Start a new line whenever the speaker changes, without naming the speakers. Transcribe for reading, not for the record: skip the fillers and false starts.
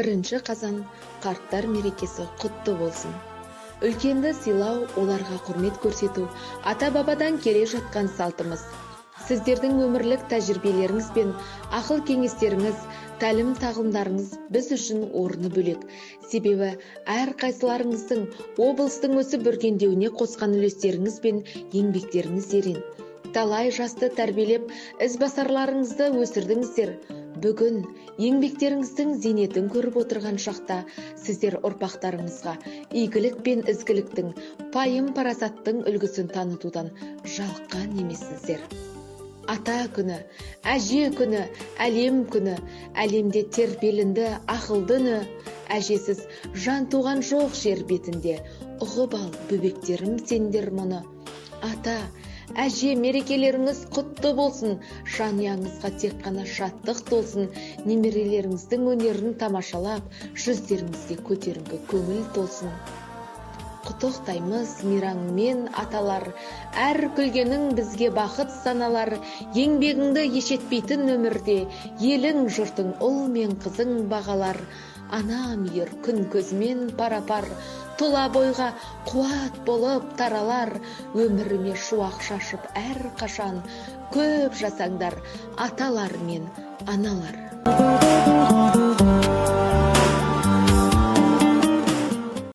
1 қазан қарттар мерекесі құтты болсын. Үлкенді сыйлау, оларға құрмет көрсету ата-бабадан келе жатқан салтымыз. Сіздердің өмірлік тәжірибелеріңіз бен ақыл кеңестеріңіз, тәлім тағылымдарыңыз біз үшін орны бөлек. Себебі әр қайсыларыңыздың облыстың өсіп өркендеуіне қосқан үлестеріңіз бен еңбектеріңіз ерен. Талай жасты тәрбиелеп, ізбасарларыңызды өсірдіңіздер. Бүгін еңбектеріңіздің зейнетін көріп отырған шақта сіздер ұрпақтарыңызға игілік пен ізгіліктің, пайым парасаттың үлгісін танытудан жалыққан емессіздер. Ата күні, әже күні, әлем күні, әлемде тербелінді ақылды үні, әжесіз жан туған жоқ жер бетінде, ұғып ал бөбектерім сендер мұны. Ата, әже мерекелеріңіз құтты болсын, жанұяңызға тек қана шаттық толсын, немерелеріңіздің өнерін тамашалап, жүздеріңізге көтеріңкі көңіл толсын. Құттықтаймыз мейраммен аталар, әр күлгенің бізге бақыт саналар, еңбегіңді ешетпейтін өмірде, елің жұртың ұл мен қызың бағалар. Ана мейір күн көзмен пара-пар, тұла бойға қуат болып таралар, өміріме шуақ шашып әр қашан, көп жасаңдар аталар мен аналар.